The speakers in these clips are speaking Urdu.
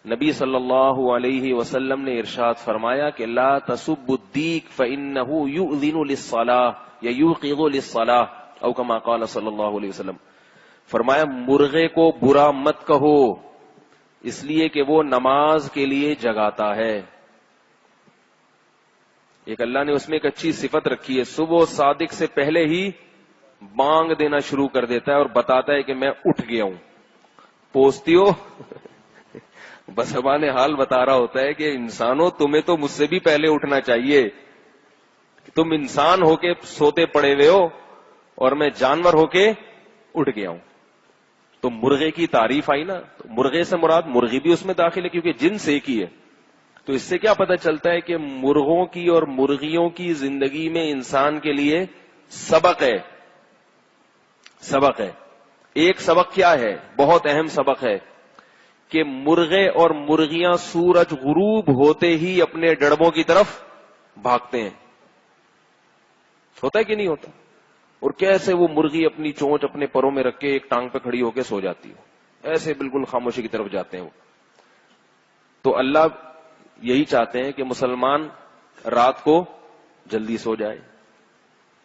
نبی صلی اللہ علیہ وسلم نے ارشاد فرمایا کہ لا تسبوا الدیک فإنه یؤذن للصلاة یا یوقظ للصلاة او کما قال صلی اللہ علیہ وسلم. فرمایا مرغے کو برا مت کہو اس لیے کہ وہ نماز کے لیے جگاتا ہے. ایک اللہ نے اس میں ایک اچھی صفت رکھی ہے, صبح صادق سے پہلے ہی بانگ دینا شروع کر دیتا ہے اور بتاتا ہے کہ میں اٹھ گیا ہوں. پوچھتی ہو بس زبان حال بتا رہا ہوتا ہے کہ انسانوں تمہیں تو مجھ سے بھی پہلے اٹھنا چاہیے, تم انسان ہو کے سوتے پڑے ہوئے ہو اور میں جانور ہو کے اٹھ گیا ہوں. تو مرغے کی تعریف آئی نا, تو مرغے سے مراد مرغی بھی اس میں داخل ہے کیونکہ جنس ایک ہی ہے. تو اس سے کیا پتہ چلتا ہے کہ مرغوں کی اور مرغیوں کی زندگی میں انسان کے لیے سبق ہے. سبق ہے. ایک سبق کیا ہے, بہت اہم سبق ہے کہ مرغے اور مرغیاں سورج غروب ہوتے ہی اپنے ڈڑبوں کی طرف بھاگتے ہیں. ہوتا ہے کہ نہیں ہوتا؟ اور کیسے وہ مرغی اپنی چونچ اپنے پروں میں رکھ کے ایک ٹانگ پہ کھڑی ہو کے سو جاتی ہے, ایسے بالکل خاموشی کی طرف جاتے ہیں وہ. تو اللہ یہی چاہتے ہیں کہ مسلمان رات کو جلدی سو جائے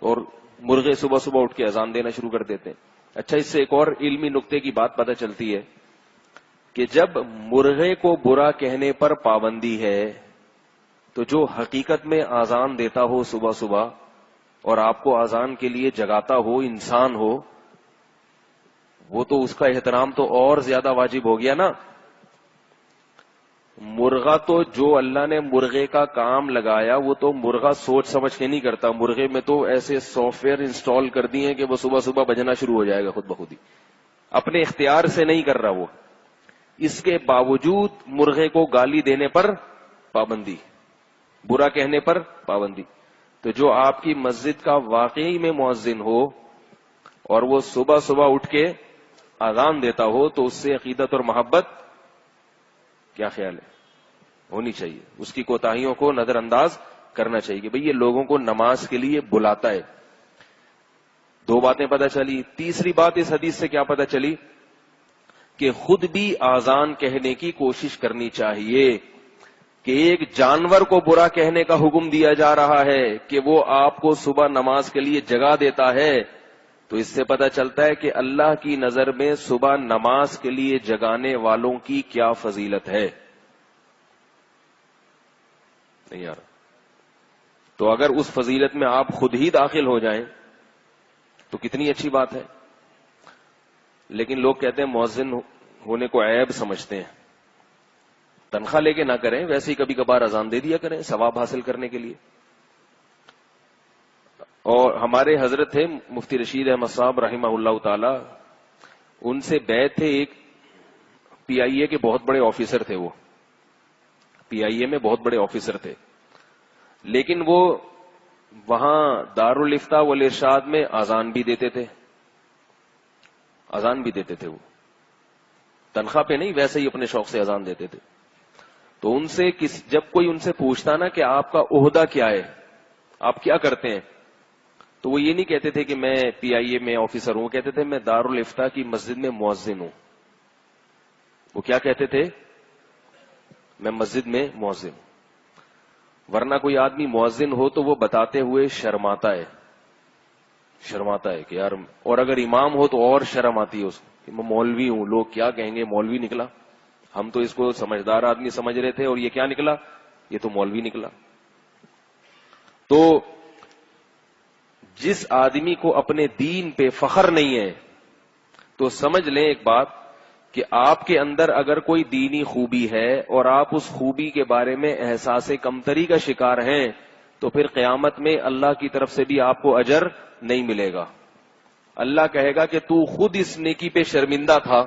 اور مرغے صبح صبح اٹھ کے اذان دینا شروع کر دیتے ہیں. اچھا, اس سے ایک اور علمی نقطے کی بات پتہ چلتی ہے کہ جب مرغے کو برا کہنے پر پابندی ہے تو جو حقیقت میں اذان دیتا ہو صبح صبح اور آپ کو اذان کے لیے جگاتا ہو انسان ہو, وہ تو اس کا احترام تو اور زیادہ واجب ہو گیا نا. مرغا تو جو اللہ نے مرغے کا کام لگایا وہ تو مرغا سوچ سمجھ کے نہیں کرتا. مرغے میں تو ایسے سافٹ ویئر انسٹال کر دیے ہیں کہ وہ صبح صبح بجنا شروع ہو جائے گا خود بخود ہی, اپنے اختیار سے نہیں کر رہا وہ. اس کے باوجود مرغے کو گالی دینے پر پابندی, برا کہنے پر پابندی. تو جو آپ کی مسجد کا واقعی میں مؤذن ہو اور وہ صبح صبح اٹھ کے اذان دیتا ہو تو اس سے عقیدت اور محبت کیا خیال ہے ہونی چاہیے. اس کی کوتاہیوں کو نظر انداز کرنا چاہیے کہ بھئی یہ لوگوں کو نماز کے لیے بلاتا ہے. دو باتیں پتہ چلی. تیسری بات اس حدیث سے کیا پتہ چلی کہ خود بھی اذان کہنے کی کوشش کرنی چاہیے. کہ ایک جانور کو برا کہنے کا حکم دیا جا رہا ہے کہ وہ آپ کو صبح نماز کے لیے جگا دیتا ہے, تو اس سے پتہ چلتا ہے کہ اللہ کی نظر میں صبح نماز کے لیے جگانے والوں کی کیا فضیلت ہے. نہیں یار, تو اگر اس فضیلت میں آپ خود ہی داخل ہو جائیں تو کتنی اچھی بات ہے. لیکن لوگ کہتے ہیں مؤذن ہونے کو عیب سمجھتے ہیں. تنخواہ لے کے نہ کریں, ویسے ہی کبھی کبھار اذان دے دیا کریں ثواب حاصل کرنے کے لیے. اور ہمارے حضرت تھے مفتی رشید احمد صاحب رحمہ اللہ تعالی, ان سے بیعت تھے ایک پی آئی اے کے بہت بڑے آفیسر تھے. وہ پی آئی اے میں بہت بڑے آفیسر تھے, لیکن وہ وہاں دارالفتاء والارشاد میں اذان بھی دیتے تھے. اذان بھی دیتے تھے وہ تنخواہ پہ نہیں, ویسے ہی اپنے شوق سے اذان دیتے تھے. تو ان سے جب کوئی ان سے پوچھتا نا کہ آپ کا عہدہ کیا ہے, آپ کیا کرتے ہیں, تو وہ یہ نہیں کہتے تھے کہ میں پی آئی اے میں آفیسر ہوں, کہتے تھے میں دارالفتاء کی مسجد میں مؤذن ہوں. وہ کیا کہتے تھے, میں مسجد میں مؤذن ہوں. ورنہ کوئی آدمی مؤذن ہو تو وہ بتاتے ہوئے شرماتا ہے کہ یار, اور اگر امام ہو تو اور شرم آتی ہے اس کو کہ میں مولوی ہوں, لوگ کیا کہیں گے, مولوی نکلا. ہم تو اس کو سمجھدار آدمی سمجھ رہے تھے اور یہ کیا نکلا, یہ تو مولوی نکلا. تو جس آدمی کو اپنے دین پہ فخر نہیں ہے تو سمجھ لیں ایک بات کہ آپ کے اندر اگر کوئی دینی خوبی ہے اور آپ اس خوبی کے بارے میں احساس کمتری کا شکار ہیں تو پھر قیامت میں اللہ کی طرف سے بھی آپ کو اجر نہیں ملے گا. اللہ کہے گا کہ تو خود اس نیکی پہ شرمندہ تھا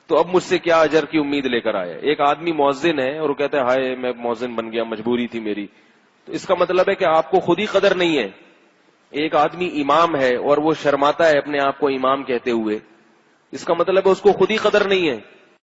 تو اب مجھ سے کیا اجر کی امید لے کر آیا. ایک آدمی مؤذن ہے اور وہ کہتا ہے ہائے میں مؤذن بن گیا, مجبوری تھی میری, تو اس کا مطلب ہے کہ آپ کو خود ہی قدر نہیں ہے. ایک آدمی امام ہے اور وہ شرماتا ہے اپنے آپ کو امام کہتے ہوئے, اس کا مطلب ہے اس کو خود ہی قدر نہیں ہے.